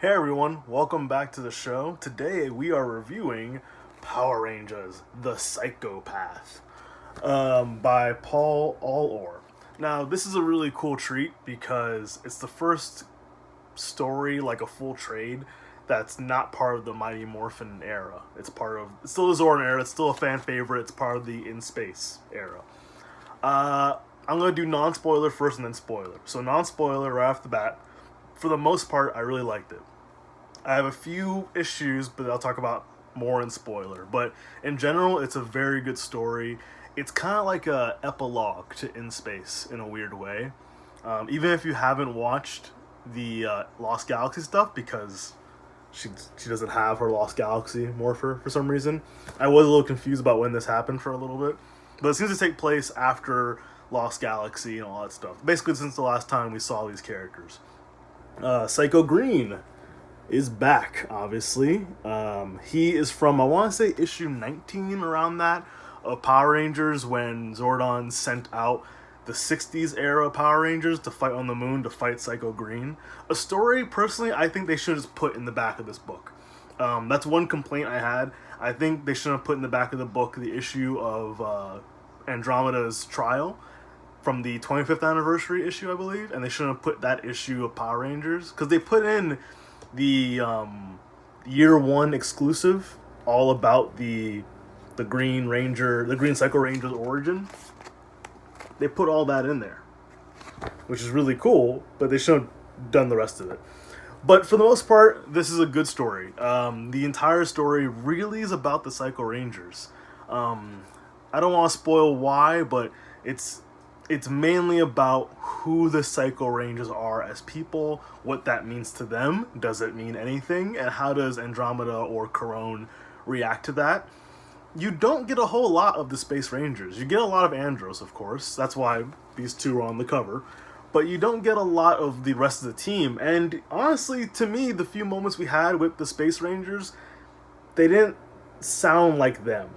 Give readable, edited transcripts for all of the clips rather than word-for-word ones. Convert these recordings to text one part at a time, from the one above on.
Hey everyone, welcome back to the show. Today we are reviewing Power Rangers The Psychopath by Paul Allor. Now, this is a really cool treat because it's the first story, like a full trade, that's not part of the Mighty Morphin era. It's still the Zordon era, it's still a fan favorite, it's part of the In Space era. I'm going to do non spoiler first and then spoiler. So, non spoiler right off the bat. For the most part, I really liked it. I have a few issues, but I'll talk about more in spoiler. But in general, it's a very good story. It's kind of like a epilogue to In Space in a weird way. Even if you haven't watched the Lost Galaxy stuff, because she doesn't have her Lost Galaxy morpher for some reason. I was a little confused about when this happened for a little bit. But it seems to take place after Lost Galaxy and all that stuff. Basically, since the last time we saw these characters. Psycho Green is back, obviously. He is from, I want to say, issue 19, around that, of Power Rangers, when Zordon sent out the 60s era Power Rangers to fight on the moon to fight Psycho Green. A story, personally, I think they should have just put in the back of this book. That's one complaint I had. I think they should have put in the back of the book the issue of Andromeda's trial from the 25th anniversary issue, I believe, and they shouldn't have put that issue of Power Rangers, because they put in the year one exclusive all about the Green Ranger, the Green Psycho Ranger's origin. They put all that in there, which is really cool, but they should have done the rest of it. But for the most part, this is a good story. The entire story really is about the Psycho Rangers. I don't want to spoil why, but it's mainly about who the Psycho Rangers are as people, what that means to them, does it mean anything, and how does Andromeda or Karone react to that. You don't get a whole lot of the Space Rangers. You get a lot of Andros, of course. That's why these two are on the cover. But you don't get a lot of the rest of the team. And honestly, to me, the few moments we had with the Space Rangers, they didn't sound like them.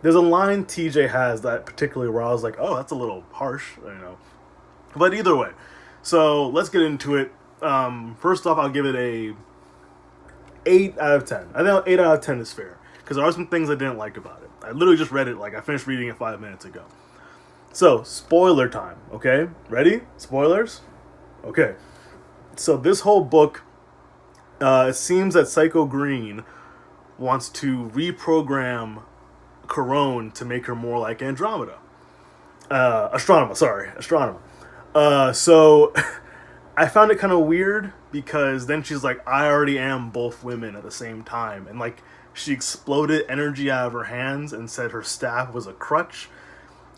There's a line TJ has that particularly where I was like, oh, that's a little harsh, But either way, so let's get into it. First off, I'll give it a 8 out of 10. I think 8 out of 10 is fair, because there are some things I didn't like about it. I literally just read it, I finished reading it 5 minutes ago. So, spoiler time, okay? Ready? Spoilers? Okay. So this whole book, it seems that Psycho Green wants to reprogram Karone to make her more like Andromeda. Astronema. So I found it kind of weird, because then she's like, I already am both women at the same time. And she exploded energy out of her hands and said her staff was a crutch.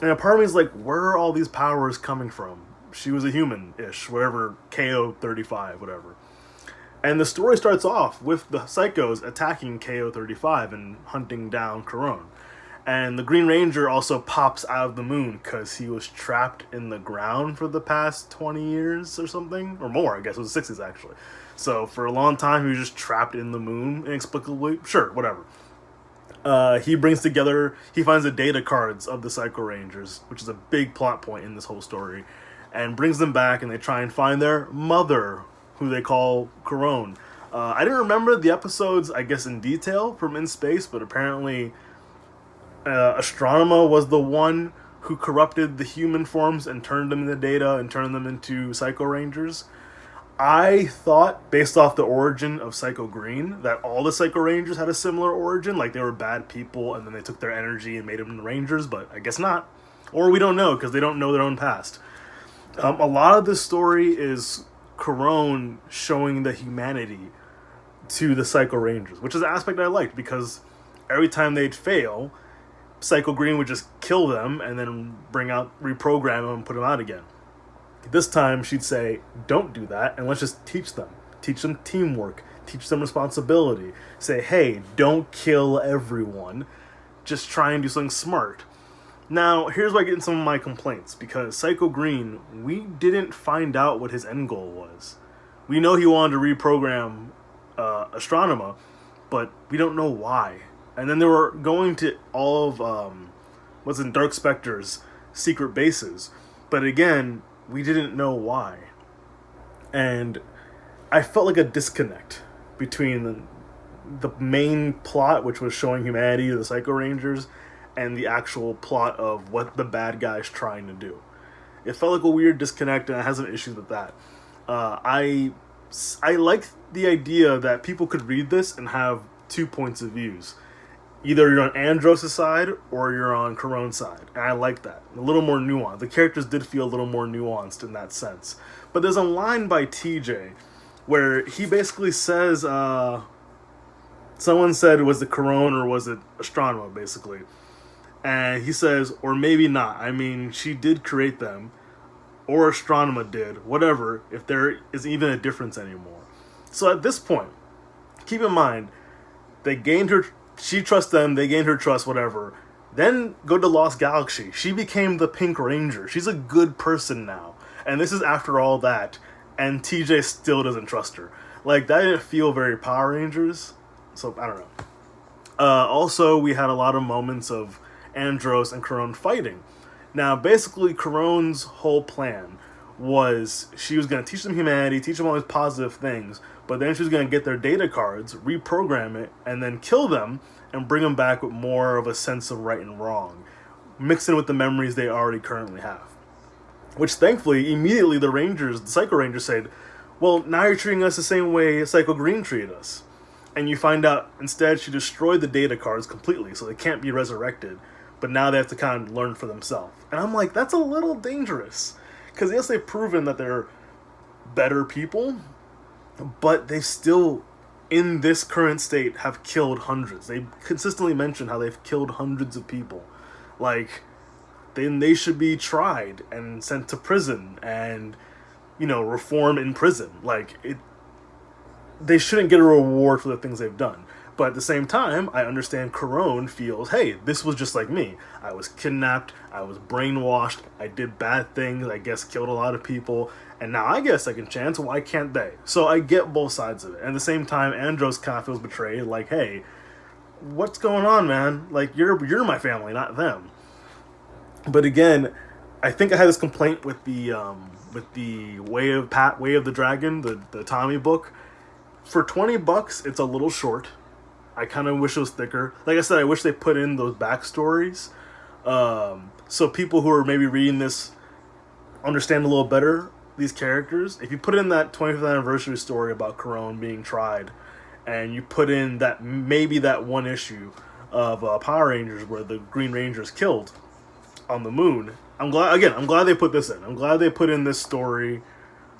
And a part of me is like, where are all these powers coming from? She was a human-ish, whatever, KO-35, whatever. And the story starts off with the Psychos attacking KO-35 and hunting down Karone. And the Green Ranger also pops out of the moon because he was trapped in the ground for the past 20 years or something. Or more, I guess. It was the 60s, actually. So for a long time, he was just trapped in the moon inexplicably. Sure, whatever. He finds the data cards of the Psycho Rangers, which is a big plot point in this whole story, and brings them back, and they try and find their mother, who they call Karone. I didn't remember the episodes, I guess, in detail from In Space, but apparently Astronema was the one who corrupted the human forms and turned them into data and turned them into Psycho Rangers. I thought, based off the origin of Psycho Green, that all the Psycho Rangers had a similar origin, like they were bad people and then they took their energy and made them into Rangers, but I guess not. Or we don't know, because they don't know their own past. A lot of this story is Karone showing the humanity to the Psycho Rangers, which is an aspect I liked, because every time they'd fail, Psycho Green would just kill them and then reprogram them and put them out again. This time she'd say, don't do that, and let's just teach them. Teach them teamwork. Teach them responsibility. Say, hey, don't kill everyone. Just try and do something smart. Now, here's where I get into some of my complaints, because Psycho Green, we didn't find out what his end goal was. We know he wanted to reprogram Astronema, but we don't know why. And then they were going to all of Dark Spectre's secret bases, but again, we didn't know why. And I felt like a disconnect between the main plot, which was showing humanity to the Psycho Rangers, and the actual plot of what the bad guy's trying to do. It felt like a weird disconnect, and I have some issues with that. I like the idea that people could read this and have two points of views. Either you're on Andros' side or you're on Caron's side. And I like that. A little more nuanced. The characters did feel a little more nuanced in that sense. But there's a line by TJ where he basically says, someone said, was it Caron or was it Astronema, basically. And he says, or maybe not. I mean, she did create them. Or Astronema did. Whatever. If there is even a difference anymore. So at this point, keep in mind, they gained her... She trusts them, they gained her trust, whatever. Then go to Lost Galaxy. She became the Pink Ranger. She's a good person now. And this is after all that. And TJ still doesn't trust her. Like, that didn't feel very Power Rangers. So, I don't know. Also, we had a lot of moments of Andros and Caron fighting. Now, basically, Caron's whole plan was she was going to teach them humanity, teach them all these positive things, but then she was going to get their data cards, reprogram it, and then kill them and bring them back with more of a sense of right and wrong, mixing with the memories they already currently have. Which, thankfully, immediately the Psycho Rangers said, well, now you're treating us the same way Psycho Green treated us. And you find out, instead, she destroyed the data cards completely, so they can't be resurrected. But now they have to kind of learn for themselves. And I'm like, that's a little dangerous. Because yes, they've proven that they're better people, but they still, in this current state, have killed hundreds. They consistently mention how they've killed hundreds of people. Like, then they should be tried and sent to prison and, reformed in prison. Like, they shouldn't get a reward for the things they've done. But at the same time, I understand Caron feels, hey, this was just like me. I was kidnapped, I was brainwashed, I did bad things, I guess killed a lot of people, and now I get a second chance, why can't they? So I get both sides of it. And at the same time, Andros kind of feels betrayed, like, hey, what's going on, man? Like, you're my family, not them. But again, I think I had this complaint with the Way of the Dragon, the Tommy book. For $20, it's a little short. I kind of wish it was thicker. Like I said, I wish they put in those backstories. So people who are maybe reading this understand a little better these characters. If you put in that 25th anniversary story about Caron being tried, and you put in that maybe that one issue of Power Rangers where the Green Ranger is killed on the moon, I'm glad they put this in. I'm glad they put in this story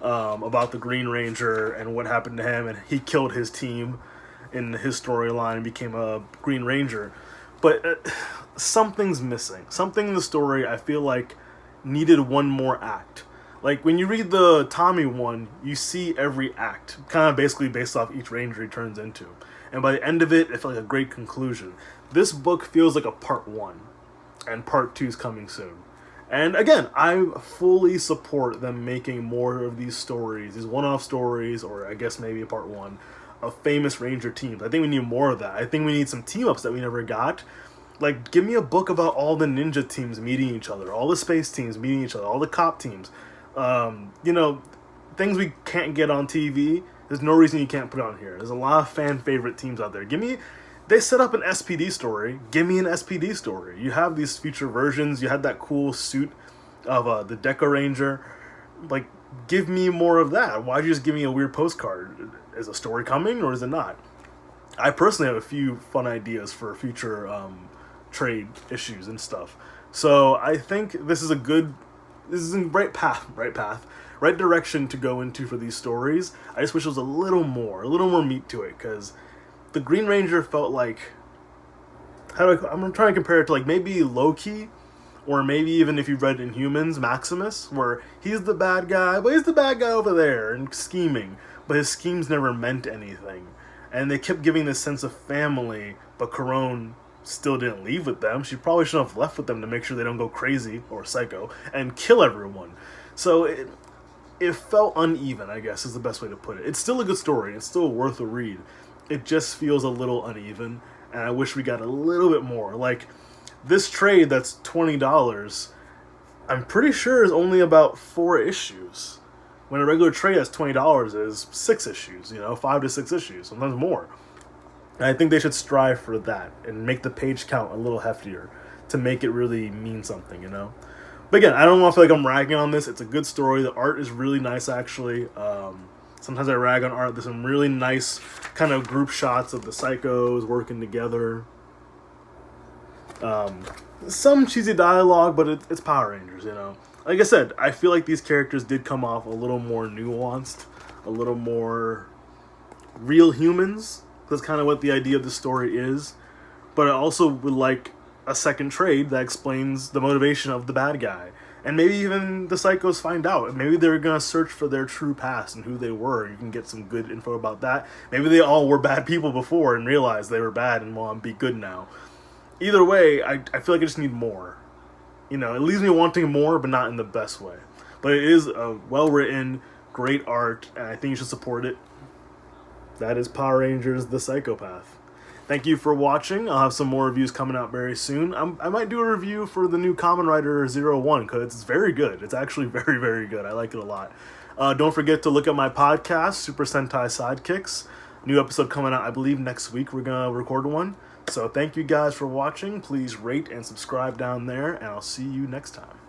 about the Green Ranger and what happened to him, and he killed his team in his storyline and became a Green Ranger. But something's missing. Something in the story I feel like needed one more act. Like, when you read the Tommy one, you see every act, kind of basically based off each Ranger he turns into. And by the end of it, it felt like a great conclusion. This book feels like a part 1, and part 2 is coming soon. And again, I fully support them making more of these stories, these one-off stories, or I guess maybe a part 1, of famous Ranger teams. I think we need more of that. I think we need some team-ups that we never got. Like, give me a book about all the ninja teams meeting each other, all the space teams meeting each other, all the cop teams. Things we can't get on TV, there's no reason you can't put it on here. There's a lot of fan-favorite teams out there. They set up an SPD story. Give me an SPD story. You have these future versions. You had that cool suit of the Deca Ranger. Like, give me more of that. Why'd you just give me a weird postcard? Is a story coming or is it not? I personally have a few fun ideas for future trade issues and stuff. So I think this is a right path, right direction to go into for these stories. I just wish there was a little more meat to it, because the Green Ranger felt like, I'm trying to compare it to like maybe Loki, or maybe even if you read Inhumans, Maximus, where he's the bad guy, but he's the bad guy over there and scheming, but his schemes never meant anything. And they kept giving this sense of family, but Caron still didn't leave with them. She probably should have left with them to make sure they don't go crazy or psycho and kill everyone. So it felt uneven, I guess is the best way to put it. It's still a good story. It's still worth a read. It just feels a little uneven, and I wish we got a little bit more. Like, this trade that's $20, I'm pretty sure is only about 4 issues. when a regular trade that's $20 is 6 issues, 5 to 6 issues, sometimes more. And I think they should strive for that and make the page count a little heftier to make it really mean something. But again, I don't want to feel like I'm ragging on this. It's a good story. The art is really nice, actually. Sometimes I rag on art. There's some really nice kind of group shots of the psychos working together. Some cheesy dialogue, but it's Power Rangers, Like I said, I feel like these characters did come off a little more nuanced, a little more real humans. That's kind of what the idea of the story is. But I also would like a second trade that explains the motivation of the bad guy. And maybe even the psychos find out. Maybe they're going to search for their true past and who they were. You can get some good info about that. Maybe they all were bad people before and realized they were bad and want to be good now. Either way, I feel like I just need more. It leaves me wanting more, but not in the best way. But it is a well-written, great art, and I think you should support it. That is Power Rangers The Psycho-Path. Thank you for watching. I'll have some more reviews coming out very soon. I might do a review for the new Kamen Rider 01 because it's very good. It's actually very, very good. I like it a lot. Don't forget to look at my podcast, Super Sentai Sidekicks. New episode coming out, I believe, next week. We're going to record one. So thank you guys for watching. Please rate and subscribe down there, and I'll see you next time.